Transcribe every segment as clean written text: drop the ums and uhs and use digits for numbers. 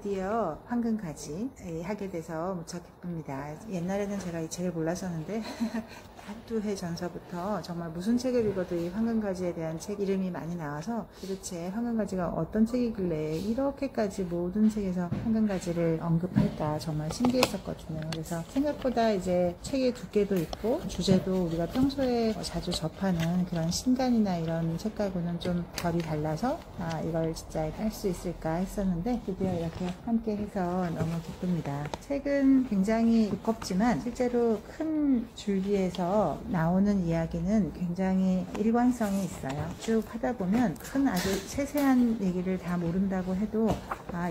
드디어 황금가지 하게 돼서 무척 기쁩니다. 옛날에는 제가 이 책을 몰랐었는데 한두 해 전서부터 정말 무슨 책을 읽어도 이 황금가지에 대한 책 이름이 많이 나와서 도대체 황금가지가 어떤 책이길래 이렇게까지 모든 책에서 황금가지를 언급할까 정말 신기했었거든요. 그래서 생각보다 이제 책의 두께도 있고 주제도 우리가 평소에 자주 접하는 그런 신간이나 이런 책하고는 좀 결이 달라서 이걸 진짜 할 수 있을까 했었는데 드디어 이렇게 함께 해서 너무 기쁩니다. 책은 굉장히 두껍지만 실제로 큰 줄기에서 나오는 이야기는 굉장히 일관성이 있어요. 쭉 하다 보면 큰 아주 세세한 얘기를 다 모른다고 해도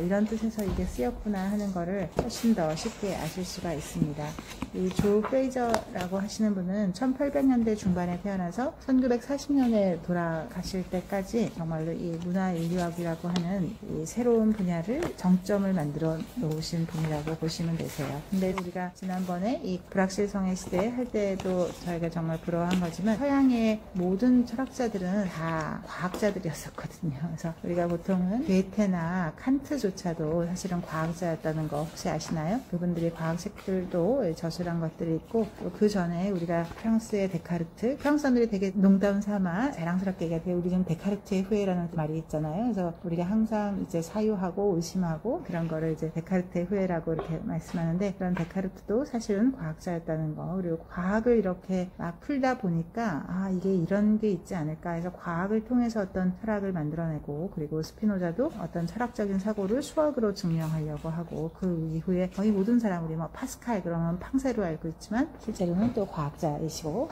이런 뜻에서 이게 쓰였구나 하는 거를 훨씬 더 쉽게 아실 수가 있습니다. 이 조 프레이저라고 하시는 분은 1800년대 중반에 태어나서 1940년에 돌아가실 때까지 정말로 이 문화인류학이라고 하는 이 새로운 분야를 정점을 만들어 놓으신 분이라고 보시면 되세요. 근데 우리가 지난번에 이 불확실성의 시대 할 때도 저희가 정말 부러워한 거지만 서양의 모든 철학자들은 다 과학자들이었었거든요. 그래서 우리가 보통은 괴테나 칸트조차도 사실은 과학자였다는 거 혹시 아시나요? 그분들이 과학책들도 저술한 것들이 있고 그 전에 우리가 프랑스의 데카르트, 프랑스 사람들이 되게 농담 삼아 자랑스럽게 얘기하는데 우리는 데카르트의 후예라는 말이 있잖아요. 그래서 우리가 항상 이제 사유하고 의심하고 그런 거를 이제 데카르트의 후예라고 이렇게 말씀하는데 그런 데카르트도 사실은 과학자였다는 거, 그리고 과학을 이렇게 막 풀다 보니까 이게 이런 게 있지 않을까 해서 과학을 통해서 어떤 철학을 만들어내고, 그리고 스피노자도 어떤 철학적인 사고를 수학으로 증명하려고 하고, 그 이후에 거의 모든 사람, 우리 뭐 파스칼 그러면 팡세로 알고 있지만 실제로는 또 과학자이시고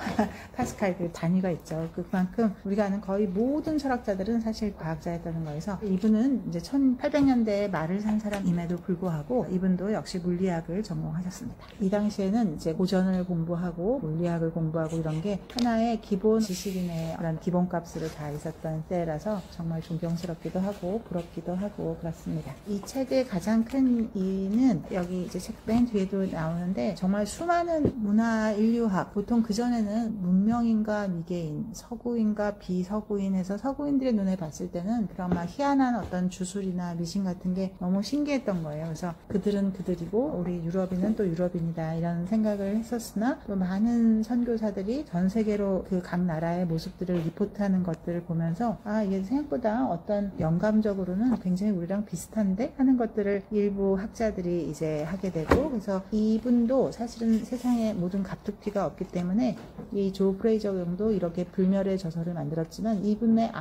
파스칼 그 단위가 있죠. 그만큼 우리가 아는 거의 모든 철학자들은 사실 과학자였다는 거에서 이분은 이제 1800년대 말을 산 사람임에도 불구하고 이분도 역시 물리학을 전공하셨습니다. 이 당시에는 이제 고전을 공부하고 물리학을 공부하고 이런 게 하나의 기본 지식인의 그런 기본값으로 다 있었던 때라서 정말 존경스럽기도 하고 부럽기도 하고 그렇습니다. 이 책의 가장 큰 이유는 여기 이제 책 맨 뒤에도 나오는데 정말 수많은 문화 인류학, 보통 그전에는 문명인과 미개인, 서구인과 비서구인 해서 서구인들의 눈에 봤을 때는 그런 막 희한한 어떤 주술이나 미신 같은 게 너무 신기했던 거예요. 그래서 그들은 그들이고 우리 유럽인은 또 유럽인이다 이런 생각을 했었으나 또 많은 선교사들이 전 세계로 그 각 나라의 모습들을 리포트하는 것들을 보면서 이게 생각보다 어떤 영감적으로는 굉장히 우리랑 비슷한데 하는 것들을 일부 학자들이 이제 하게 되고, 그래서 이분도 사실은 세상에 모든 갑툭튀가 없기 때문에 이 조 프레이저 경도 이렇게 불멸의 저서를 만들었지만 이분의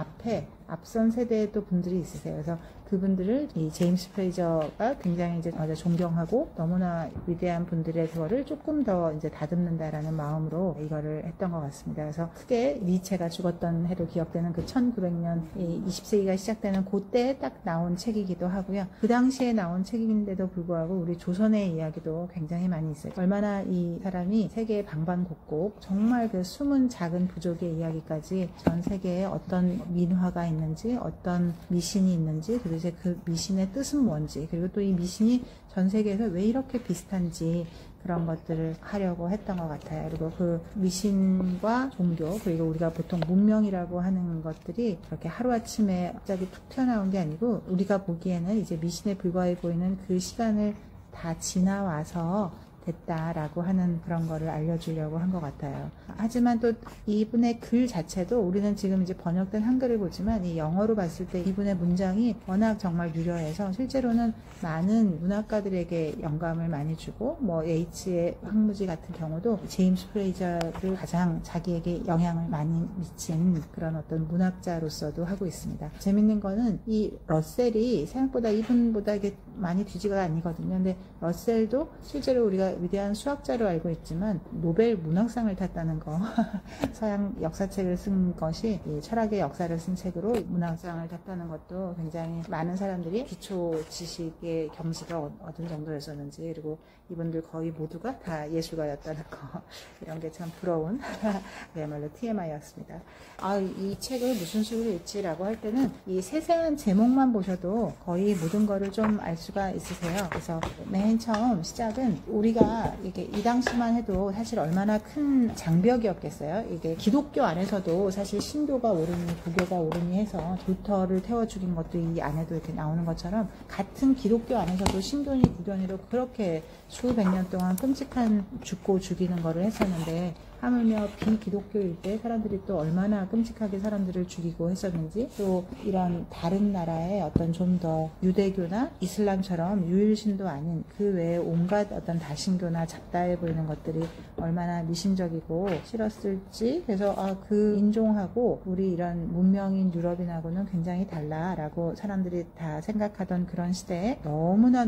앞선 세대의 또 분들이 있으세요. 그래서 그분들을 이 제임스 프레이저가 굉장히 이제 존경하고 너무나 위대한 분들의 그거를 조금 더 이제 다듬는다라는 마음으로 이거를 했던 것 같습니다. 그래서 크게 니체가 죽었던 해로 기억되는 그 1900년 20세기가 시작되는 그때 딱 나온 책이기도 하고요. 그 당시에 나온 책인데도 불구하고 우리 조선의 이야기도 굉장히 많이 있어요. 얼마나 이 사람이 세계의 방방곡곡 정말 그 숨은 작은 부족의 이야기까지 전 세계에 어떤 민화가 있는지 어떤 미신이 있는지 도대체 그 미신의 뜻은 뭔지, 그리고 또 이 미신이 전 세계에서 왜 이렇게 비슷한지 그런 것들을 하려고 했던 것 같아요. 그리고 그 미신과 종교, 그리고 우리가 보통 문명이라고 하는 것들이 그렇게 하루아침에 갑자기 툭 튀어나온 게 아니고 우리가 보기에는 이제 미신에 불과해 보이는 그 시간을 다 지나와서 됐다라고 하는 그런 거를 알려주려고 한 것 같아요. 하지만 또 이분의 글 자체도 우리는 지금 이제 번역된 한글을 보지만 이 영어로 봤을 때 이분의 문장이 워낙 정말 유려해서 실제로는 많은 문학가들에게 영감을 많이 주고, 뭐 H의 황무지 같은 경우도 제임스 프레이저를 가장 자기에게 영향을 많이 미친 그런 어떤 문학자로서도 하고 있습니다. 재밌는 거는 이 러셀이 생각보다 이분보다 이게 많이 뒤지가 아니거든요. 근데 러셀도 실제로 우리가 위대한 수학자로 알고 있지만 노벨 문학상을 탔다는 거 서양 역사책을 쓴 것이 이 철학의 역사를 쓴 책으로 문학상을 탔다는 것도 굉장히 많은 사람들이 기초 지식의 경지가 얻은 정도였었는지, 그리고 이분들 거의 모두가 다 예술가였다는 거 이런 게 참 부러운 그야말로 TMI였습니다. 이 책을 무슨 식으로 읽지라고 할 때는 이 세세한 제목만 보셔도 거의 모든 거를 좀 알 수가 있으세요. 그래서 맨 처음 시작은 우리가 우리가 이게 이 당시만 해도 사실 얼마나 큰 장벽이었겠어요. 이게 기독교 안에서도 사실 신교가 오르니 부교가 오르니 해서 루터를 태워 죽인 것도 이 안에도 이렇게 나오는 것처럼 같은 기독교 안에서도 신교니 구교니로 그렇게 수백 년 동안 끔찍한 죽고 죽이는 거를 했었는데, 하물며 비기독교일 때 사람들이 또 얼마나 끔찍하게 사람들을 죽이고 했었는지, 또 이런 다른 나라의 어떤 좀 더 유대교나 이슬람처럼 유일신도 아닌 그 외에 온갖 어떤 다신교나 잡다해 보이는 것들이 얼마나 미신적이고 싫었을지, 그래서 그 인종하고 우리 이런 문명인 유럽인하고는 굉장히 달라라고 사람들이 다 생각하던 그런 시대에 너무나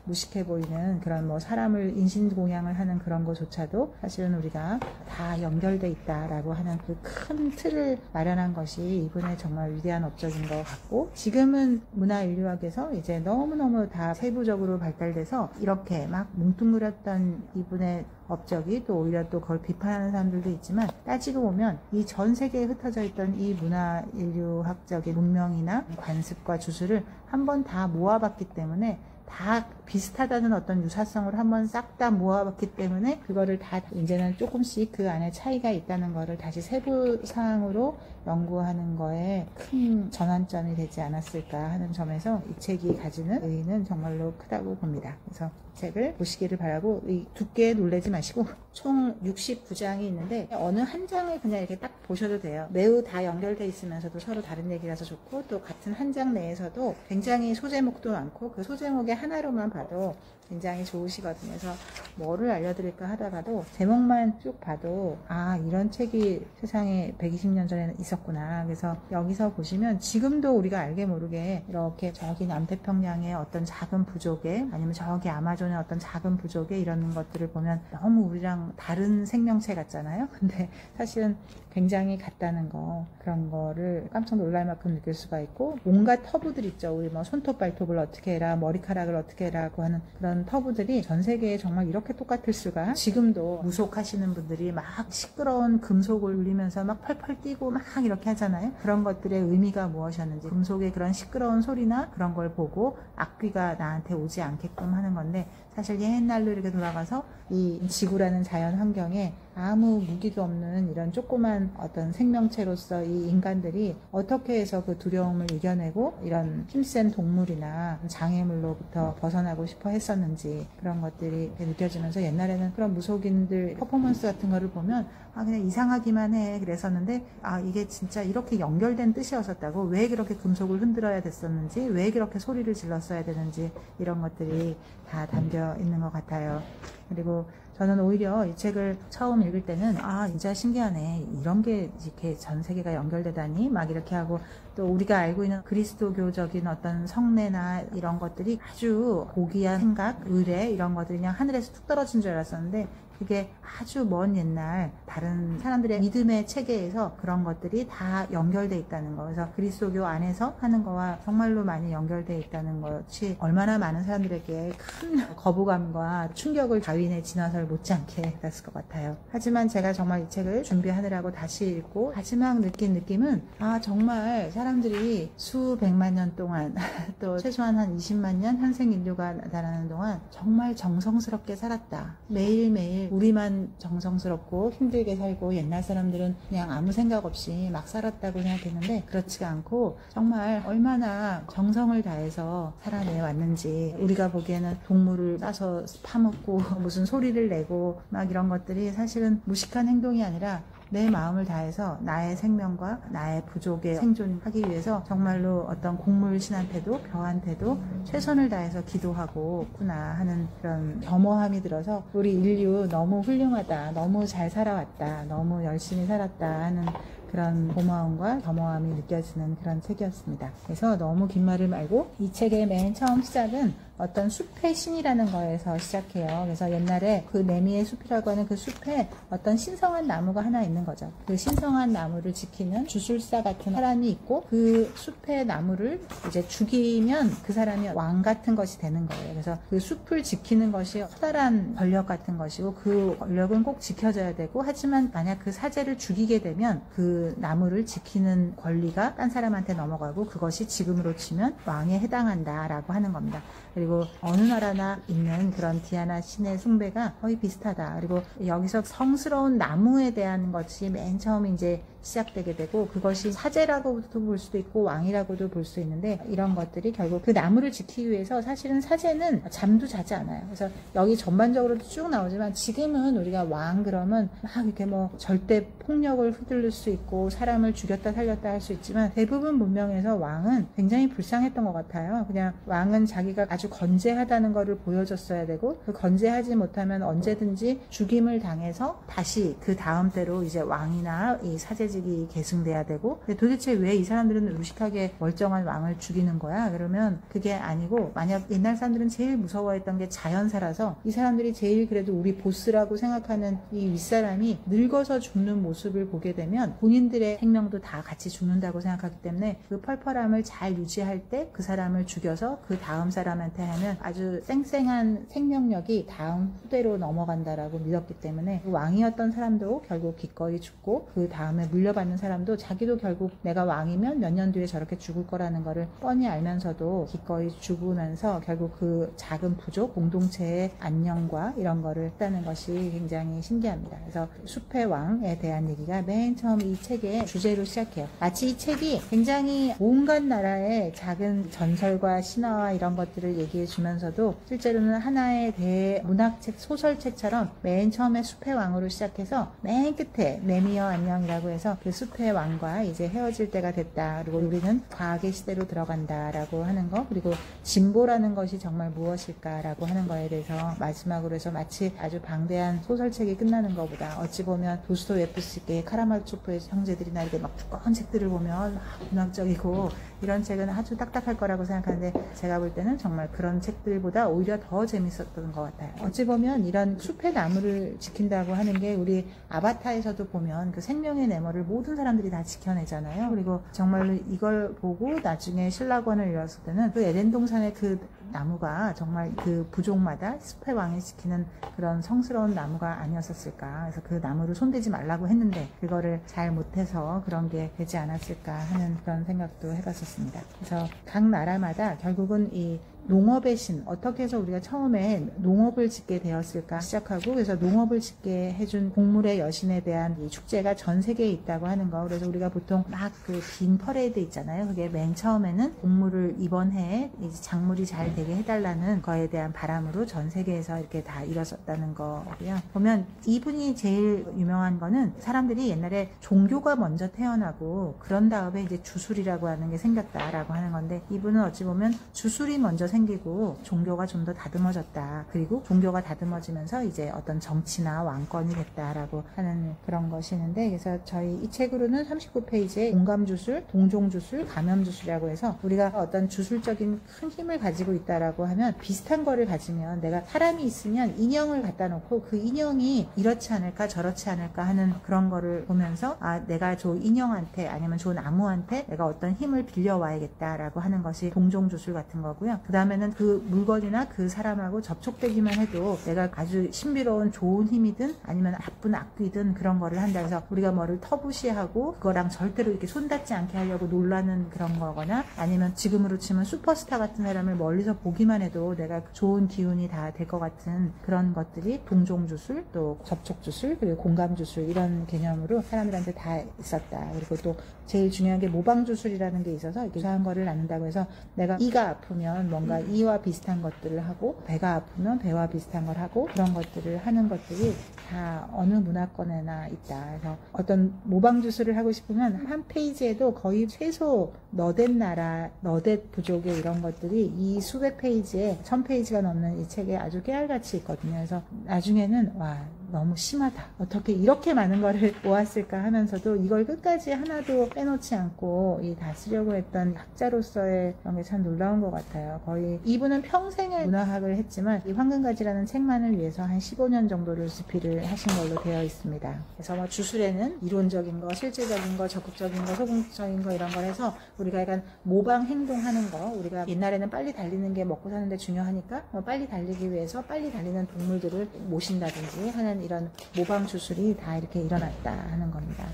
무식해 보이는 그런 뭐 사람을 인신공양을 하는 그런 것조차도 사실은 우리가 다 연결돼 있다라고 하는 그 큰 틀을 마련한 것이 이분의 정말 위대한 업적인 것 같고, 지금은 문화인류학에서 이제 너무너무 다 세부적으로 발달돼서 이렇게 막 뭉뚱그렸던 이분의 업적이 또 오히려 또 그걸 비판하는 사람들도 있지만, 따지고 보면 이 전 세계에 흩어져 있던 이 문화인류학적인 문명이나 관습과 주술을 한번 다 모아봤기 때문에, 다 비슷하다는 어떤 유사성을 한번 싹 다 모아봤기 때문에 그거를 다 이제는 조금씩 그 안에 차이가 있다는 거를 다시 세부사항으로 연구하는 거에 큰 전환점이 되지 않았을까 하는 점에서 이 책이 가지는 의의는 정말로 크다고 봅니다. 그래서 이 책을 보시기를 바라고, 이 두께에 놀라지 마시고 총 69장이 있는데 어느 한 장을 그냥 이렇게 딱 보셔도 돼요. 매우 다 연결돼 있으면서도 서로 다른 얘기라서 좋고, 또 같은 한 장 내에서도 굉장히 소제목도 많고 그 소제목의 하나로만 봐도 굉장히 좋으시거든요. 그래서 뭐를 알려드릴까 하다가도 제목만 쭉 봐도 이런 책이 세상에 120년 전에 있었구나. 그래서 여기서 보시면 지금도 우리가 알게 모르게 이렇게 저기 남태평양의 어떤 작은 부족에, 아니면 저기 아마존의 어떤 작은 부족에 이런 것들을 보면 너무 우리랑 다른 생명체 같잖아요. 근데 사실은 굉장히 같다는 거, 그런 거를 깜짝 놀랄 만큼 느낄 수가 있고, 온갖 터부들 있죠. 우리 뭐 손톱 발톱을 어떻게 해라, 머리카락을 어떻게 해라고 하는 그런 터부들이 전 세계에 정말 이렇게 똑같을 수가. 지금도 무속하시는 분들이 막 시끄러운 금속을 울리면서 막 펄펄 뛰고 막 이렇게 하잖아요. 그런 것들의 의미가 무엇이었는지, 금속의 그런 시끄러운 소리나 그런 걸 보고 악귀가 나한테 오지 않게끔 하는 건데, 사실 옛날로 이렇게 돌아가서 이 지구라는 자연 환경에 아무 무기도 없는 이런 조그만 어떤 생명체로서 이 인간들이 어떻게 해서 그 두려움을 이겨내고 이런 힘센 동물이나 장애물로부터 벗어나고 싶어 했었는지, 그런 것들이 느껴지면서, 옛날에는 그런 무속인들 퍼포먼스 같은 거를 보면 그냥 이상하기만 해 그랬었는데, 이게 진짜 이렇게 연결된 뜻이었었다고, 왜 그렇게 금속을 흔들어야 됐었는지, 왜 그렇게 소리를 질렀어야 되는지, 이런 것들이 다 담겨 있는 것 같아요. 그리고 저는 오히려 이 책을 처음 읽을 때는 진짜 신기하네, 이런 게 이렇게 전 세계가 연결되다니 막 이렇게 하고, 또 우리가 알고 있는 그리스도교적인 어떤 성례나 이런 것들이 아주 고귀한 생각, 의례 이런 것들이 그냥 하늘에서 툭 떨어진 줄 알았었는데, 그게 아주 먼 옛날 다른 사람들의 믿음의 체계에서 그런 것들이 다 연결돼 있다는 거. 그래서 그리스도교 안에서 하는 거와 정말로 많이 연결돼 있다는 것이 얼마나 많은 사람들에게 큰 거부감과 충격을 가윈의 진화설 못지않게 했을 것 같아요. 하지만 제가 정말 이 책을 준비하느라고 다시 읽고 마지막 느낀 느낌은, 정말 사람들이 수백만 년 동안 또 최소한 한 20만 년 현생 인류가 나타나는 동안 정말 정성스럽게 살았다. 매일매일 우리만 정성스럽고 힘들게 살고, 옛날 사람들은 그냥 아무 생각 없이 막 살았다고 생각했는데, 그렇지가 않고 정말 얼마나 정성을 다해서 살아내 왔는지, 우리가 보기에는 동물을 싸서 파먹고 무슨 소리를 내고 막 이런 것들이 사실은 무식한 행동이 아니라 내 마음을 다해서 나의 생명과 나의 부족의 생존하기 위해서 정말로 어떤 곡물신한테도 벼한테도 최선을 다해서 기도하고 있구나 하는 그런 겸허함이 들어서, 우리 인류 너무 훌륭하다, 너무 잘 살아왔다, 너무 열심히 살았다 하는 그런 고마움과 겸허함이 느껴지는 그런 책이었습니다. 그래서 너무 긴 말을 말고, 이 책의 맨 처음 시작은 어떤 숲의 신이라는 거에서 시작해요. 그래서 옛날에 그 매미의 숲이라고 하는 그 숲에 어떤 신성한 나무가 하나 있는 거죠. 그 신성한 나무를 지키는 주술사 같은 사람이 있고, 그 숲의 나무를 이제 죽이면 그 사람이 왕 같은 것이 되는 거예요. 그래서 그 숲을 지키는 것이 커다란 권력 같은 것이고, 그 권력은 꼭 지켜져야 되고, 하지만 만약 그 사제를 죽이게 되면 그 그 나무를 지키는 권리가 딴 사람한테 넘어가고 그것이 지금으로 치면 왕에 해당한다라고 하는 겁니다. 그리고 어느 나라나 있는 그런 디아나 신의 숭배가 거의 비슷하다. 그리고 여기서 성스러운 나무에 대한 것이 맨 처음 이제 시작되게 되고, 그것이 사제라고도 볼 수도 있고 왕이라고도 볼 수 있는데, 이런 것들이 결국 그 나무를 지키기 위해서 사실은 사제는 잠도 자지 않아요. 그래서 여기 전반적으로도 쭉 나오지만, 지금은 우리가 왕 그러면 막 이렇게 뭐 절대 폭력을 휘둘릴 수 있고 사람을 죽였다 살렸다 할 수 있지만, 대부분 문명에서 왕은 굉장히 불쌍했던 것 같아요. 그냥 왕은 자기가 아주 건재하다는 것을 보여줬어야 되고, 그 건재하지 못하면 언제든지 죽임을 당해서 다시 그 다음 때로 이제 왕이나 이 사제직이 계승돼야 되고, 근데 도대체 왜 이 사람들은 무식하게 멀쩡한 왕을 죽이는 거야? 그러면 그게 아니고, 만약 옛날 사람들은 제일 무서워했던 게 자연사라서, 이 사람들이 제일 그래도 우리 보스라고 생각하는 이 윗사람이 늙어서 죽는 모습을 보게 되면 본인들의 생명도 다 같이 죽는다고 생각하기 때문에, 그 펄펄함을 잘 유지할 때 그 사람을 죽여서 그 다음 사람한테 하면 아주 쌩쌩한 생명력이 다음 후대로 넘어간다라고 믿었기 때문에, 그 왕이었던 사람도 결국 기꺼이 죽고, 그 다음에 물려받는 사람도 자기도 결국 내가 왕이면 몇 년 뒤에 저렇게 죽을 거라는 거를 뻔히 알면서도 기꺼이 죽으면서 결국 그 작은 부족 공동체의 안녕과 이런 거를 했다는 것이 굉장히 신기합니다. 그래서 숲의 왕에 대한 얘기가 맨 처음 이 책의 주제로 시작해요. 마치 이 책이 굉장히 온갖 나라의 작은 전설과 신화와 이런 것들을 얘기해 주면서도, 실제로는 하나의 대문학책, 소설책처럼 맨 처음에 숲의 왕으로 시작해서 맨 끝에 매미여 안녕이라고 해서 그 숲의 왕과 이제 헤어질 때가 됐다, 그리고 우리는 과학의 시대로 들어간다라고 하는 거, 그리고 진보라는 것이 정말 무엇일까라고 하는 거에 대해서 마지막으로 해서 마치 아주 방대한 소설책이 끝나는 것보다, 어찌 보면 도스토옙스키의 카라마초프의 형제들이나 이렇게 막 두꺼운 책들을 보면 막 문학적이고 이런 책은 아주 딱딱할 거라고 생각하는데, 제가 볼 때는 정말 그런 책들보다 오히려 더 재밌었던 것 같아요. 어찌 보면 이런 숲의 나무를 지킨다고 하는 게, 우리 아바타에서도 보면 그 생명의 네모를 모든 사람들이 다 지켜내잖아요. 그리고 정말로 이걸 보고 나중에 신라권을 이뤘을 때는 그 에덴 동산의 그 나무가 정말 그 부족마다 숲의 왕이 지키는 그런 성스러운 나무가 아니었었을까. 그래서 그 나무를 손대지 말라고 했는데 그거를 잘 못해서 그런 게 되지 않았을까 하는 그런 생각도 해봤었습니다. 그래서 각 나라마다 결국은 이 농업의 신, 어떻게 해서 우리가 처음에 농업을 짓게 되었을까 시작하고, 그래서 농업을 짓게 해준 곡물의 여신에 대한 이 축제가 전 세계에 있다고 하는 거. 그래서 우리가 보통 막 그 긴 퍼레이드 있잖아요. 그게 맨 처음에는 곡물을 이번 해에 이제 작물이 잘 되게 해달라는 거에 대한 바람으로 전 세계에서 이렇게 다 일어섰다는 거고요. 보면 이분이 제일 유명한 거는, 사람들이 옛날에 종교가 먼저 태어나고 그런 다음에 이제 주술이라고 하는 게 생겼다라고 하는 건데, 이분은 어찌 보면 주술이 먼저 생기고 종교가 좀 더 다듬어졌다. 그리고 종교가 다듬어지면서 이제 어떤 정치나 왕권이 됐다라고 하는 그런 것이 있는데, 그래서 저희 이 책으로는 39페이지에 공감주술, 동종주술, 감염주술이라고 해서, 우리가 어떤 주술적인 큰 힘을 가지고 있다라고 하면 비슷한 거를 가지면, 내가 사람이 있으면 인형을 갖다 놓고 그 인형이 이렇지 않을까 저렇지 않을까 하는 그런 거를 보면서, 아, 내가 저 인형한테 아니면 저 나무한테 내가 어떤 힘을 빌려와야겠다라고 하는 것이 동종주술 같은 거고요. 그 다음에는 그 물건이나 그 사람하고 접촉되기만 해도 내가 아주 신비로운 좋은 힘이든 아니면 나쁜 악귀든 그런 거를 한다. 그래서 우리가 뭐를 터부시하고 그거랑 절대로 이렇게 손닿지 않게 하려고 놀라는 그런 거거나, 아니면 지금으로 치면 슈퍼스타 같은 사람을 멀리서 보기만 해도 내가 좋은 기운이 다 될 것 같은 그런 것들이 동종주술, 또 접촉주술, 그리고 공감주술, 이런 개념으로 사람들한테 다 있었다. 그리고 또 제일 중요한 게 모방주술이라는 게 있어서, 이상한 거를 낳는다고 해서 내가 이가 아프면 뭔가 이와 비슷한 것들을 하고, 배가 아프면 배와 비슷한 걸 하고, 그런 것들을 하는 것들이 다 어느 문화권에나 있다. 그래서 어떤 모방주술을 하고 싶으면 한 페이지에도 거의 최소 너댓 나라, 너댓 부족의 이런 것들이 이 수백 페이지에 1000페이지가 넘는 이 책에 아주 깨알같이 있거든요. 그래서 나중에는 와, 너무 심하다. 어떻게 이렇게 많은 거를 모았을까 하면서도 이걸 끝까지 하나도 빼놓지 않고 다 쓰려고 했던 학자로서의 그런 게 참 놀라운 것 같아요. 거의 이분은 평생을 문화학을 했지만 이 황금가지라는 책만을 위해서 한 15년 정도를 집필을 하신 걸로 되어 있습니다. 그래서 뭐 주술에는 이론적인 거, 실질적인 거, 적극적인 거, 소극적인 거 이런 걸 해서 우리가 약간 모방 행동하는 거, 우리가 옛날에는 빨리 달리는 게 먹고 사는데 중요하니까 빨리 달리기 위해서 빨리 달리는 동물들을 모신다든지 하는 이런 모방 주술이 다 이렇게 일어났다 하는 겁니다.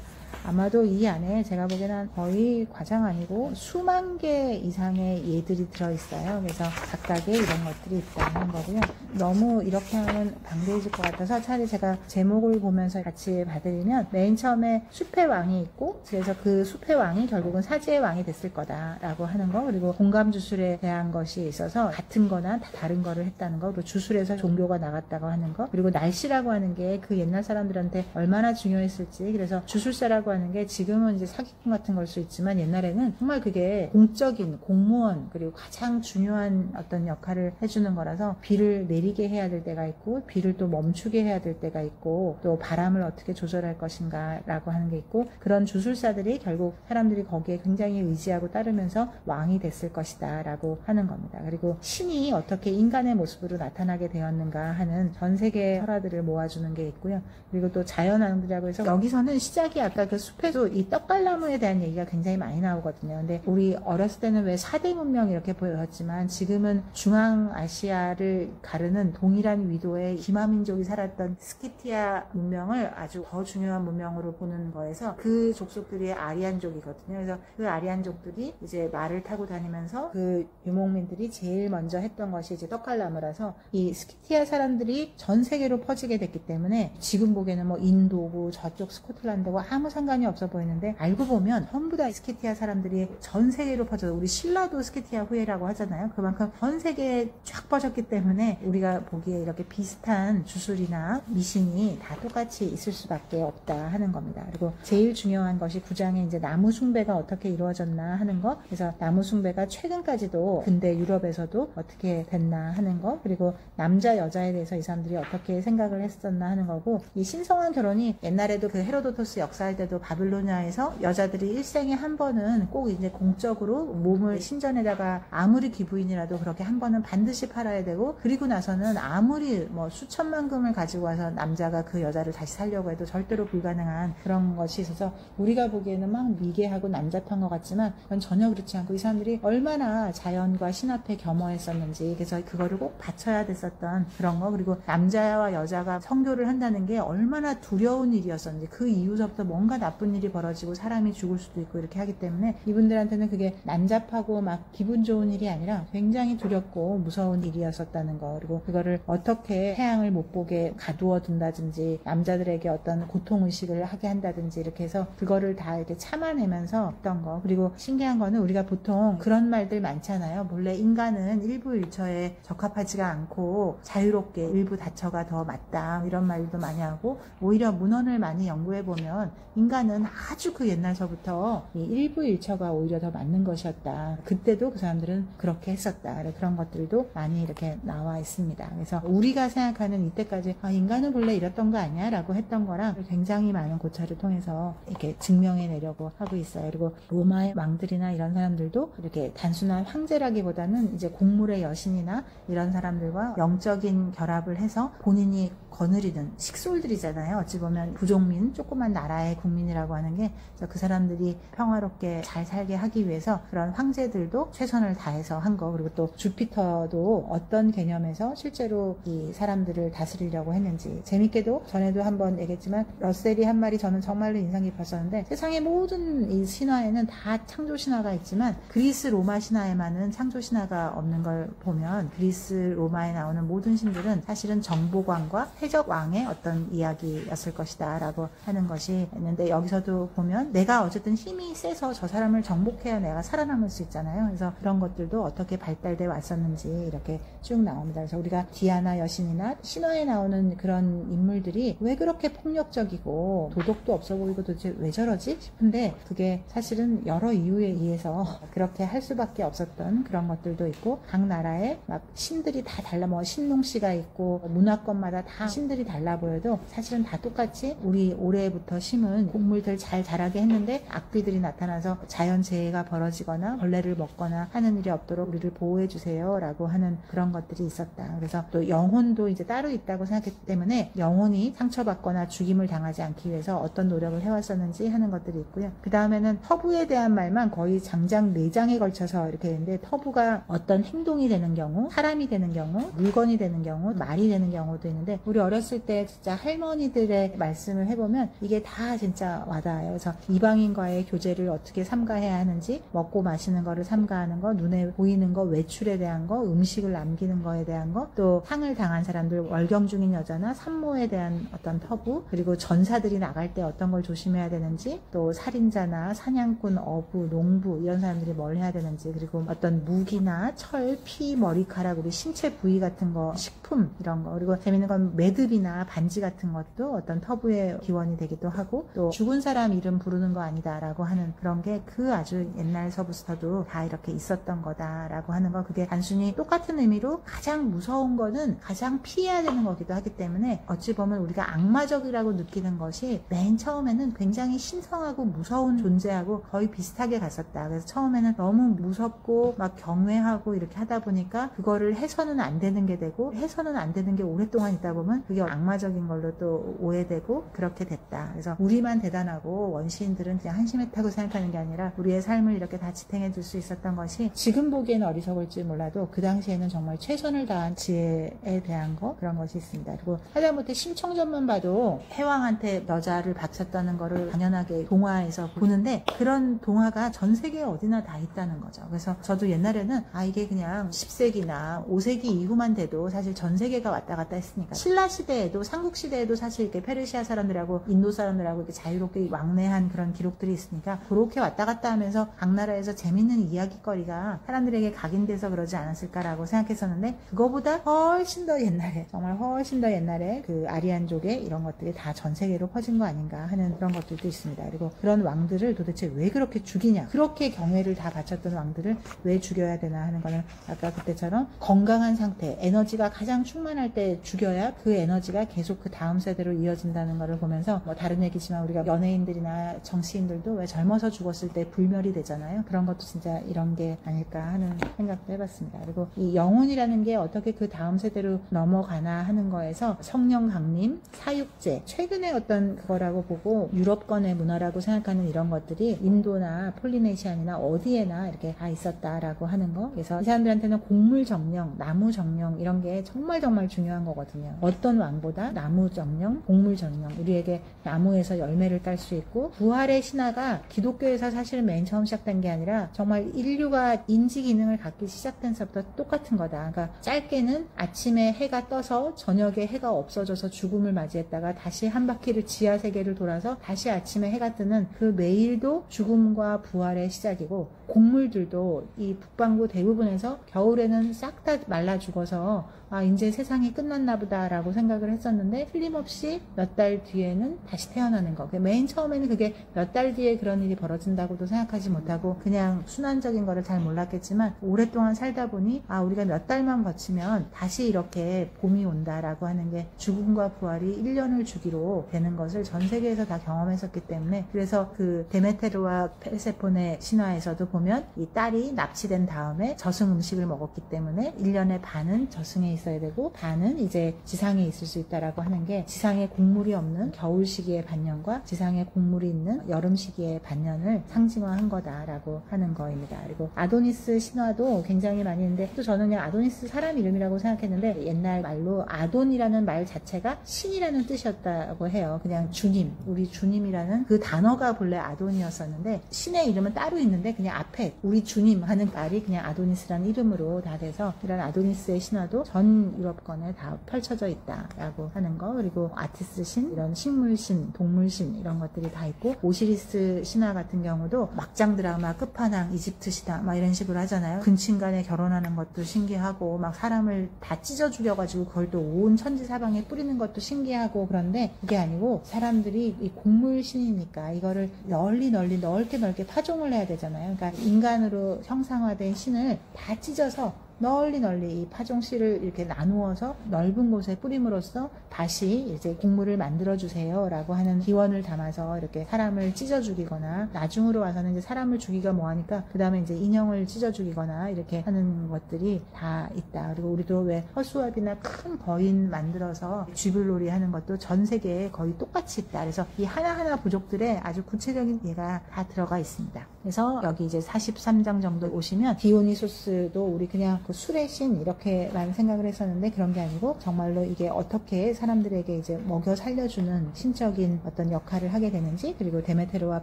아마도 이 안에 제가 보기에는 거의 과장 아니고 수만 개 이상의 예들이 들어있어요. 그래서 각각의 이런 것들이 있다는 거고요. 너무 이렇게 하면 방대해질 것 같아서 차라리 제가 제목을 보면서 같이 봐드리면, 맨 처음에 숲의 왕이 있고, 그래서 그 숲의 왕이 결국은 사지의 왕이 됐을 거다라고 하는 거, 그리고 공감 주술에 대한 것이 있어서 같은 거나 다른 거를 했다는 거, 그리고 주술에서 종교가 나갔다고 하는 거, 그리고 날씨라고 하는 게 그 옛날 사람들한테 얼마나 중요했을지. 그래서 주술사라고 하는 게 지금은 이제 사기꾼 같은 걸 수 있지만 옛날에는 정말 그게 공적인 공무원, 그리고 가장 중요한 어떤 역할을 해주는 거라서 비를 내리게 해야 될 때가 있고, 비를 또 멈추게 해야 될 때가 있고, 또 바람을 어떻게 조절할 것인가 라고 하는 게 있고, 그런 주술사들이 결국 사람들이 거기에 굉장히 의지하고 따르면서 왕이 됐을 것이다 라고 하는 겁니다. 그리고 신이 어떻게 인간의 모습으로 나타나게 되었는가 하는 전 세계의 설화들을 모아주는 게 있고요. 그리고 또 자연왕들이라고 해서, 여기서는 시작이 아까 그 숲에도 이 떡갈나무에 대한 얘기가 굉장히 많이 나오거든요. 근데 우리 어렸을 때는 왜 4대 문명 이렇게 보였지만 지금은 중앙아시아를 가르는 동일한 위도의 기마민족이 살았던 스키티아 문명을 아주 더 중요한 문명으로 보는 거에서, 그 족속들이 아리안족이거든요. 그래서 그 아리안족들이 이제 말을 타고 다니면서 그 유목민들이 제일 먼저 했던 것이 이제 떡갈나무라서, 이 스키티아 사람들이 전 세계로 퍼지게 됐기 때문에 지금 보기에는 뭐 인도고 저쪽 스코틀랜드고 아무 상관이 없어 보이는데, 알고 보면 전부 다 스키티아 사람들이 전 세계로 퍼져서, 우리 신라도 스키티아 후예라고 하잖아요. 그만큼 전 세계에 쫙 퍼졌기 때문에 우리가 보기에 이렇게 비슷한 주술이나 미신이 다 똑같이 있을 수밖에 없다 하는 겁니다. 그리고 제일 중요한 것이 9장에 이제 나무 숭배가 어떻게 이루어졌나 하는 거, 그래서 나무 숭배가 최근까지도 근대 유럽에서도 어떻게 됐나 하는 거, 그리고 남자 여자에 대해서 이 사람들이 어떻게 생각을 했었나 하는 거고, 이 신성한 결혼이 옛날에도 그 헤로도토스 역사할 때도 바빌로니아에서 여자들이 일생에 한 번은 꼭 이제 공적으로 몸을 신전에다가 아무리 기부인이라도 그렇게 한 번은 반드시 팔아야 되고, 그리고 나서는 아무리 뭐 수천만 금을 가지고 와서 남자가 그 여자를 다시 살려고 해도 절대로 불가능한 그런 것이 있어서, 우리가 보기에는 막 미개하고 남잡한 것 같지만 그건 전혀 그렇지 않고, 이 사람들이 얼마나 자연과 신 앞에 겸허했었는지, 그래서 그거를 꼭 바쳐야 됐었던 그런 거, 그리고 남자와 여자가 성교를 한다는 게 얼마나 두려운 일이었었는지, 그 이후서부터 뭔가 나쁜 일이 벌어지고 사람이 죽을 수도 있고 이렇게 하기 때문에 이분들한테는 그게 난잡하고 막 기분 좋은 일이 아니라 굉장히 두렵고 무서운 일이었었다는 거, 그리고 그거를 어떻게 태양을 못 보게 가두어 둔다든지 남자들에게 어떤 고통의식을 하게 한다든지 이렇게 해서 그거를 다 이렇게 참아내면서 했던 거. 그리고 신기한 거는 우리가 보통 그런 말들 많잖아요. 본래 인간은 일부일처에 적합하지가 않고 자유롭게 일부 다처가 더 맞다, 이런 말도 많이 하고, 오히려 문헌을 많이 연구해보면 인간은 아주 그 옛날서부터 이 일부일처가 오히려 더 맞는 것이었다, 그때도 그 사람들은 그렇게 했었다, 그런 것들도 많이 이렇게 나와 있습니다. 그래서 우리가 생각하는 이때까지 인간은 본래 이랬던 거 아니야 라고 했던 거랑 굉장히 많은 고찰을 통해서 이렇게 증명해내려고 하고 있어요. 그리고 로마의 왕들이나 이런 사람들도 이렇게 단순한 황제라기보다는 이제 곡물의 여신이나 이런 사람들과 영적인 결합을 해서 본인이 거느리는 식솔들이잖아요. 어찌 보면 부족민, 조그만 나라의 국민이라고 하는 게, 그 사람들이 평화롭게 잘 살게 하기 위해서 그런 황제들도 최선을 다해서 한 거. 그리고 또 주피터도 어떤 개념에서 실제로 이 사람들을 다스리려고 했는지, 재밌게도 전에도 한번 얘기했지만 러셀이 한 말이 저는 정말로 인상 깊었었는데, 세상의 모든 이 신화에는 다 창조 신화가 있지만 그리스 로마 신화에만은 창조 신화가 없는 걸 보면, 그리스 로마에 나오는 모든 신들은 사실은 정보관과 해적 왕의 어떤 이야기였을 것이다 라고 하는 것이 있는데, 여기서도 보면 내가 어쨌든 힘이 세서 저 사람을 정복해야 내가 살아남을 수 있잖아요. 그래서 그런 것들도 어떻게 발달돼 왔었는지 이렇게 쭉 나옵니다. 그래서 우리가 디아나 여신이나 신화에 나오는 그런 인물들이 왜 그렇게 폭력적이고 도덕도 없어 보이고 도대체 왜 저러지 싶은데, 그게 사실은 여러 이유에 의해서 그렇게 할 수밖에 없었던 그런 것들도 있고, 각 나라에 막 신들이 다 달라, 뭐 신농씨가 있고 문화권마다 다 신들이 달라 보여도 사실은 다 똑같이 우리 올해부터 심은 곡물들 잘 자라게 했는데 악귀들이 나타나서 자연재해가 벌어지거나 벌레를 먹거나 하는 일이 없도록 우리를 보호해 주세요 라고 하는 그런 것들이 있었다. 그래서 또 영혼도 이제 따로 있다고 생각했기 때문에 영혼이 상처받거나 죽임을 당하지 않기 위해서 어떤 노력을 해왔었는지 하는 것들이 있고요. 그 다음에는 터부에 대한 말만 거의 장장 4장에 걸쳐서 이렇게 있는데, 터부가 어떤 행동이 되는 경우, 사람이 되는 경우, 물건이 되는 경우, 말이 되는 경우도 있는데, 우리 어렸을 때 진짜 할머니들의 말씀을 해보면 이게 다 진짜 너무나 와닿아요. 그래서 이방인과의 교제를 어떻게 삼가해야 하는지, 먹고 마시는 거를 삼가하는 거, 눈에 보이는 거, 외출에 대한 거, 음식을 남기는 거에 대한 거, 또 상을 당한 사람들, 월경 중인 여자나 산모에 대한 어떤 터부, 그리고 전사들이 나갈 때 어떤 걸 조심해야 되는지, 또 살인자나 사냥꾼, 어부, 농부 이런 사람들이 뭘 해야 되는지, 그리고 어떤 무기나 철, 피, 머리카락, 우리 신체 부위 같은 거, 식품 이런 거, 그리고 재밌는 건 매듭이나 반지 같은 것도 어떤 터부의 기원이 되기도 하고, 또 죽은 사람 이름 부르는 거 아니다라고 하는 그런 게 그 아주 옛날 서부스터도 다 이렇게 있었던 거다라고 하는 거, 그게 단순히 똑같은 의미로 가장 무서운 거는 가장 피해야 되는 거기도 하기 때문에 어찌 보면 우리가 악마적이라고 느끼는 것이 맨 처음에는 굉장히 신성하고 무서운 존재하고 거의 비슷하게 갔었다. 그래서 처음에는 너무 무섭고 막 경외하고 이렇게 하다 보니까 그거를 해서는 안 되는 게 되고, 해서는 안 되는 게 오랫동안 있다 보면 그게 악마적인 걸로 또 오해되고 그렇게 됐다. 그래서 우리만 대단하고 원시인들은 그냥 한심했다고 생각하는 게 아니라 우리의 삶을 이렇게 다 지탱해 줄 수 있었던 것이, 지금 보기에는 어리석을지 몰라도 그 당시에는 정말 최선을 다한 지혜에 대한 거, 그런 것이 있습니다. 그리고 하다못해 심청전만 봐도 해왕한테 여자를 바쳤다는 거를 당연하게 동화에서 보는데, 그런 동화가 전 세계에 어디나 다 있다는 거죠. 그래서 저도 옛날에는 이게 그냥 10세기나 5세기 이후만 돼도 사실 전 세계가 왔다 갔다 했으니까, 신라 시대에도 삼국 시대에도 사실 이렇게 페르시아 사람들하고 인도 사람들하고 이렇게 자유롭게 왕래한 그런 기록들이 있으니까, 그렇게 왔다 갔다 하면서 각 나라에서 재밌는 이야기거리가 사람들에게 각인돼서 그러지 않았을까라고 생각했었는데, 그거보다 훨씬 더 옛날에, 정말 훨씬 더 옛날에 그 아리안족의 이런 것들이 다 전 세계로 퍼진 거 아닌가 하는 그런 것들도 있습니다. 그리고 그런 왕들을 도대체 왜 그렇게 죽이냐, 그렇게 경외를 다 바쳤던 왕들을 왜 죽여야 되나 하는 거는, 아까 그때처럼 건강한 상태, 에너지가 가장 충만할 때 죽여야 그 에너지가 계속 그 다음 세대로 이어진다는 거를 보면서, 뭐 다른 얘기지만 우리가 연예인들이나 정치인들도 왜 젊어서 죽었을 때 불멸이 되잖아요. 그런 것도 진짜 이런 게 아닐까 하는 생각도 해봤습니다. 그리고 이 영혼이라는 게 어떻게 그 다음 세대로 넘어가나 하는 거에서 성령 강림, 사육제, 최근에 어떤 그거라고 보고 유럽권의 문화라고 생각하는 이런 것들이 인도나 폴리네시안이나 어디에나 이렇게 다 있었다라고 하는 거. 그래서 이 사람들한테는 곡물 정령, 나무 정령 이런 게 정말 정말 중요한 거거든요. 어떤 왕보다 나무 정령, 곡물 정령, 우리에게 나무에서 열매를 딸 수 있고, 부활의 신화가 기독교에서 사실은 맨 처음 시작된 게 아니라 정말 인류가 인지 기능을 갖기 시작된 것부터 똑같은 거다. 그러니까 짧게는 아침에 해가 떠서 저녁에 해가 없어져서 죽음을 맞이했다가 다시 한 바퀴를 지하 세계를 돌아서 다시 아침에 해가 뜨는 그 매일도 죽음과 부활의 시작이고, 곡물들도 이 북반구 대부분에서 겨울에는 싹 다 말라 죽어서 이제 세상이 끝났나 보다 라고 생각을 했었는데, 틀림없이 몇 달 뒤에는 다시 태어나는 거. 맨 처음에는 그게 몇 달 뒤에 그런 일이 벌어진다고도 생각하지 못하고 그냥 순환적인 거를 잘 몰랐겠지만, 오랫동안 살다 보니 우리가 몇 달만 거치면 다시 이렇게 봄이 온다라고 하는 게, 죽음과 부활이 1년을 주기로 되는 것을 전 세계에서 다 경험했었기 때문에, 그래서 그 데메테르와 페르세폰의 신화에서도 보면 이 딸이 납치된 다음에 저승 음식을 먹었기 때문에 1년의 반은 저승에 있어야 되고 반은 이제 지상에 있을 수 있다라고 하는 게, 지상에 곡물이 없는 겨울 시기의 반년과 지상에 곡물이 있는 여름 시기의 반년을 상징화한 거다라고 하는 거입니다. 그리고 아도니스 신화도 굉장히 많이 있는데, 또 저는 그냥 아도니스 사람 이름이라고 생각했는데, 옛날 말로 아돈이라는 말 자체가 신이라는 뜻이었다고 해요. 그냥 주님, 우리 주님이라는 그 단어가 본래 아돈이었었는데, 신의 이름은 따로 있는데 그냥 앞에 우리 주님 하는 말이 그냥 아도니스라는 이름으로 다 돼서, 이런 아도니스의 신화도 전 유럽권에 다 펼쳐져 있다라고 하는 거. 그리고 아티스 신, 이런 식물신, 동물신 이런 것들이 다 있고, 오시리스 신화 같은 경우도 막장 드라마 끝판왕 이집트 신화 막 이런 식으로 하잖아요. 근친간에 결혼하는 것도 신기하고, 막 사람을 다 찢어 죽여가지고 그걸 또 온 천지 사방에 뿌리는 것도 신기하고, 그런데 그게 아니고 사람들이 이 곡물신이니까 이거를 넓게 파종을 해야 되잖아요. 그러니까 인간으로 형상화된 신을 다 찢어서 널리 이 파종씨를 이렇게 나누어서 넓은 곳에 뿌림으로써 다시 이제 곡물을 만들어주세요 라고 하는 기원을 담아서 이렇게 사람을 찢어 죽이거나, 나중으로 와서는 이제 사람을 죽이가 뭐하니까 그 다음에 이제 인형을 찢어 죽이거나 이렇게 하는 것들이 다 있다. 그리고 우리도 왜 허수아비나 큰 거인 만들어서 쥐불놀이 하는 것도 전 세계에 거의 똑같이 있다. 그래서 이 하나하나 부족들의 아주 구체적인 예가 다 들어가 있습니다. 그래서 여기 이제 43장 정도 오시면 디오니소스도 우리 그냥 그 술의 신 이렇게만 생각을 했었는데 그런 게 아니고 정말로 이게 어떻게 사람들에게 이제 먹여 살려주는 신적인 어떤 역할을 하게 되는지, 그리고 데메테르와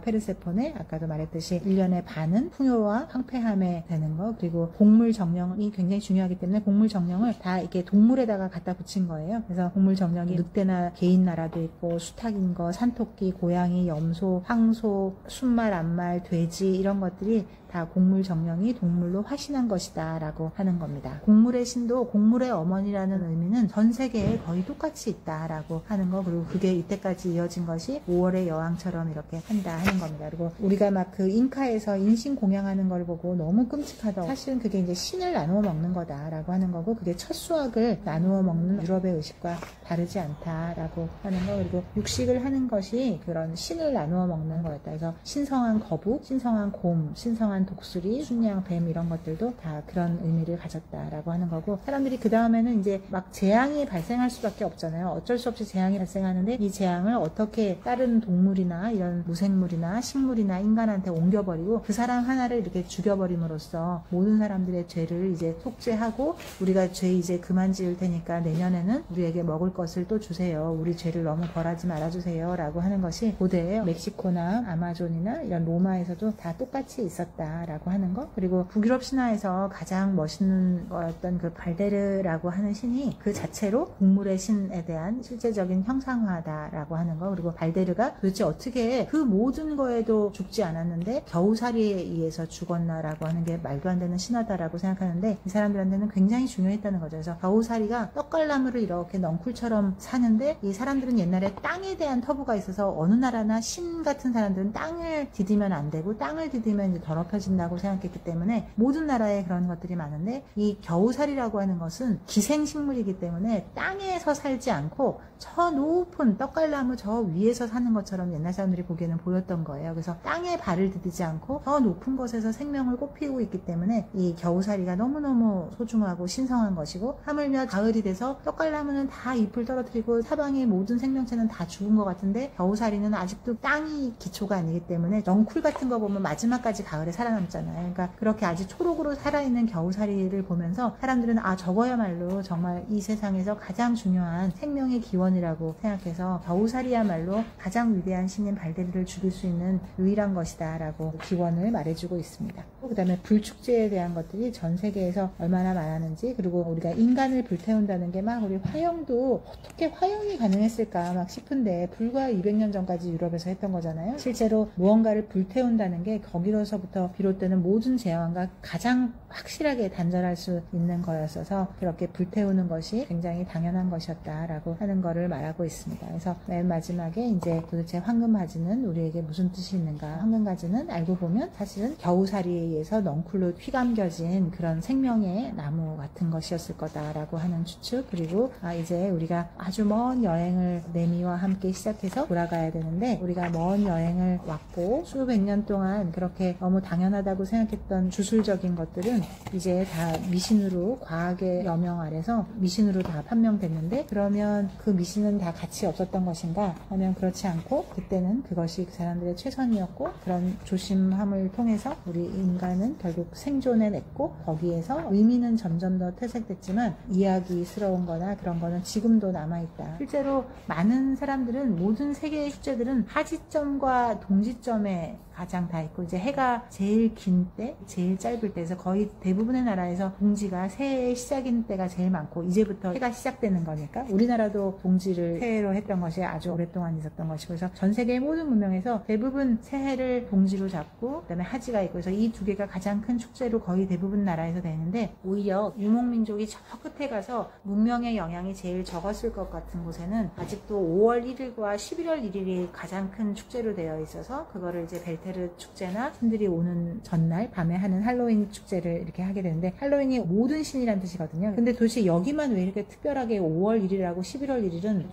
페르세폰의 아까도 말했듯이 1년의 반은 풍요와 황폐함에 되는 거, 그리고 곡물 정령이 굉장히 중요하기 때문에 곡물 정령을 다 이렇게 동물에다가 갖다 붙인 거예요. 그래서 곡물 정령이 늑대나 개인 나라도 있고 수탉인 거, 산토끼, 고양이, 염소, 황소, 순말, 암말, 돼지 이런 것들이 다 곡물 정령이 동물로 화신한 것이다 라고 하는 겁니다. 곡물의 신도 곡물의 어머니라는 의미는 전 세계에 거의 똑같이 있다 라고 하는 거, 그리고 그게 이때까지 이어진 것이 5월의 여왕처럼 이렇게 한다 하는 겁니다. 그리고 우리가 막 그 잉카에서 인신 공양하는 걸 보고 너무 끔찍하다, 사실은 그게 이제 신을 나누어 먹는 거다 라고 하는 거고, 그게 첫 수확을 나누어 먹는 유럽의 의식과 다르지 않다 라고 하는 거, 그리고 육식을 하는 것이 그런 신을 나누어 먹는 거였다. 그래서 신성한 거북, 신성한 곰, 신성한 독수리, 순양, 뱀 이런 것들도 다 그런 의미를 가졌다라고 하는 거고, 사람들이 그 다음에는 이제 막 재앙이 발생할 수밖에 없잖아요. 어쩔 수 없이 재앙이 발생하는데 이 재앙을 어떻게 다른 동물이나 이런 무생물이나 식물이나 인간한테 옮겨버리고 그 사람 하나를 이렇게 죽여버림으로써 모든 사람들의 죄를 이제 속죄하고, 우리가 죄 이제 그만 지을 테니까 내년에는 우리에게 먹을 것을 또 주세요. 우리 죄를 너무 벌하지 말아주세요. 라고 하는 것이 고대 멕시코나 아마존이나 이런 로마에서도 다 똑같이 있었다 라고 하는 거. 그리고 북유럽 신화에서 가장 멋있는 거였던 그 발데르라고 하는 신이 그 자체로 곡물의 신에 대한 실제적인 형상화다라고 하는 거. 그리고 발데르가 도대체 어떻게 그 모든 거에도 죽지 않았는데 겨우살이에 의해서 죽었나라고 하는 게 말도 안 되는 신화다라고 생각하는데, 이 사람들한테는 굉장히 중요했다는 거죠. 그래서 겨우살이가 떡갈나무를 이렇게 넝쿨처럼 사는데, 이 사람들은 옛날에 땅에 대한 터부가 있어서 어느 나라나 신 같은 사람들은 땅을 디디면 안 되고 땅을 디디면 이제 더럽혀진다고 생각했기 때문에 모든 나라에 그런 것들이 많은데, 이 겨우살이라고 하는 것은 기생식물이기 때문에 땅에서 살지 않고 저 높은 떡갈나무 저 위에서 사는 것처럼 옛날 사람들이 보기에는 보였던 거예요. 그래서 땅에 발을 디디지 않고 더 높은 곳에서 생명을 꽃피우고 있기 때문에 이 겨우살이가 너무너무 소중하고 신성한 것이고, 하물며 가을이 돼서 떡갈나무는 다 잎을 떨어뜨리고 사방의 모든 생명체는 다 죽은 것 같은데 겨우살이는 아직도 땅이 기초가 아니기 때문에 넝쿨 같은 거 보면 마지막까지 가을에 살아남잖아요. 그러니까 그렇게 아주 초록으로 살아있는 겨우살이를 보면서 사람들은 아, 저거야말로 정말 이 세상에서 가장 중요한 생명의 기원이라고 생각해서 겨우살이야말로 가장 위대한 신인 발데르를 죽일 수 있는 유일한 것이다 라고 기원을 말해주고 있습니다. 그 다음에 불축제에 대한 것들이 전 세계에서 얼마나 많았는지, 그리고 우리가 인간을 불태운다는 게 막 우리 화형도 어떻게 화형이 가능했을까 막 싶은데, 불과 200년 전까지 유럽에서 했던 거잖아요. 실제로 무언가를 불태운다는 게 거기로서부터 비롯되는 모든 재앙과 가장 확실하게 단절할 수 있는 거였어서 그렇게 불태우는 것이 굉장히 당연한 것이었다라고 하는 거를 말하고 있습니다. 그래서 맨 마지막에 이제 도대체 황금가지는 우리에게 무슨 뜻이 있는가? 황금가지는 알고 보면 사실은 겨우살이에 의해서 넝쿨로 휘감겨진 그런 생명의 나무 같은 것이었을 거다라고 하는 추측. 그리고 이제 우리가 아주 먼 여행을 매미와 함께 시작해서 돌아가야 되는데, 우리가 먼 여행을 왔고 수백 년 동안 그렇게 너무 당연하다고 생각했던 주술적인 것들은 이제 다 미신으로, 과학의 여명 아래서 미신으로 다 판명됐는데, 그러면 그 미신은 다 가치 없었던 것인가 하면 그렇지 않고, 그때는 그것이 그 사람들의 최선이었고, 그런 조심함을 통해서 우리 인간은 결국 생존해냈고, 거기에서 의미는 점점 더 퇴색됐지만 이야기스러운 거나 그런 거는 지금도 남아있다. 실제로 많은 사람들은 모든 세계의 축제들은 하지점과 동지점에 가장 다 있고, 이제 해가 제일 긴 때, 제일 짧을 때에서 거의 대부분의 나라에서 동지가 새해의 시작인 때가 제일 많고, 이제부터 해가 시작되는 거니까 우리나라도 동지를 새해로 했던 것이 아주 오랫동안 있었던 것이고, 그래서 전 세계의 모든 문명에서 대부분 새해를 동지로 잡고 그다음에 하지가 있고, 그래서 이 두 개가 가장 큰 축제로 거의 대부분 나라에서 되는데, 오히려 유목민족이 저 끝에 가서 문명의 영향이 제일 적었을 것 같은 곳에는 아직도 5월 1일과 11월 1일이 가장 큰 축제로 되어 있어서 그거를 이제 벨테르 축제나 신들이 오는 전날 밤에 하는 할로윈 축제를 이렇게 하게 되는데, 할로윈이 모든 신이란 뜻이거든요. 근데 도대체 여기만 왜 이렇게 특별하게 5월 1일하고 11월 1일은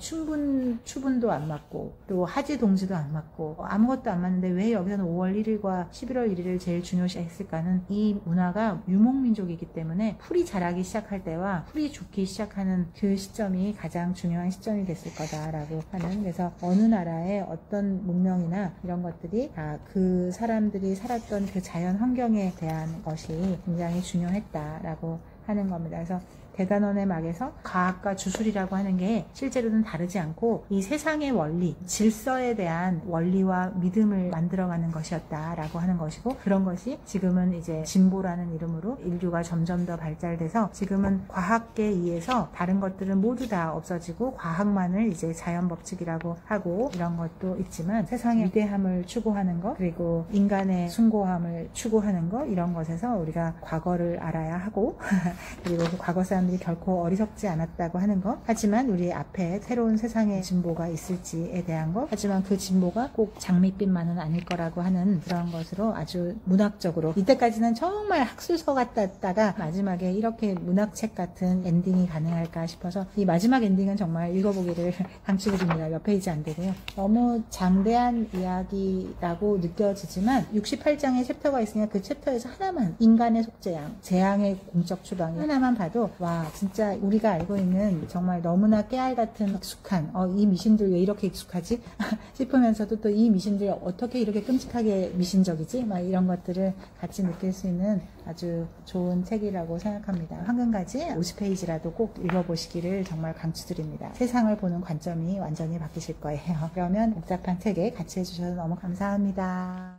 추분도 안 맞고 또 하지 동지도 안 맞고 아무것도 안 맞는데 왜 여기서는 5월 1일과 11월 1일을 제일 중요시했을까는, 이 문화가 유목민족이기 때문에 풀이 자라기 시작할 때와 풀이 죽기 시작하는 그 시점이 가장 중요한 시점이 됐을 거다라고 하는, 그래서 어느 나라의 어떤 문명이나 이런 것들이 다 그 사람들이 살았던 그 자연 환경에 대한 것이 굉장히 중요했다라고 하는 겁니다. 그래서 대단원의 막에서 과학과 주술이라고 하는 게 실제로는 다르지 않고 이 세상의 원리, 질서에 대한 원리와 믿음을 만들어가는 것이었다라고 하는 것이고, 그런 것이 지금은 이제 진보라는 이름으로 인류가 점점 더 발달돼서 지금은 과학계에 의해서 다른 것들은 모두 다 없어지고 과학만을 이제 자연 법칙이라고 하고 이런 것도 있지만, 세상의 위대함을 추구하는 것, 그리고 인간의 숭고함을 추구하는 것, 이런 것에서 우리가 과거를 알아야 하고 그리고 그 과거 사람들이 결코 어리석지 않았다고 하는 것, 하지만 우리 앞에 새로운 세상의 진보가 있을지에 대한 것, 하지만 그 진보가 꼭 장밋빛만은 아닐 거라고 하는 그런 것으로 아주 문학적으로, 이때까지는 정말 학술서 같다가 마지막에 이렇게 문학책 같은 엔딩이 가능할까 싶어서 이 마지막 엔딩은 정말 읽어보기를 강추드립니다. 몇 페이지 안 되고요. 너무 장대한 이야기라고 느껴지지만 68장의 챕터가 있으니까 그 챕터에서 하나만, 인간의 속죄양, 재앙의 공적 추방, 하나만 봐도 와, 진짜 우리가 알고 있는 정말 너무나 깨알 같은 익숙한 이 미신들 왜 이렇게 익숙하지? 싶으면서도 또 이 미신들 어떻게 이렇게 끔찍하게 미신적이지? 막 이런 것들을 같이 느낄 수 있는 아주 좋은 책이라고 생각합니다. 황금가지 50페이지라도 꼭 읽어보시기를 정말 강추드립니다. 세상을 보는 관점이 완전히 바뀌실 거예요. 그러면 복잡한 책에 같이 해주셔서 너무 감사합니다.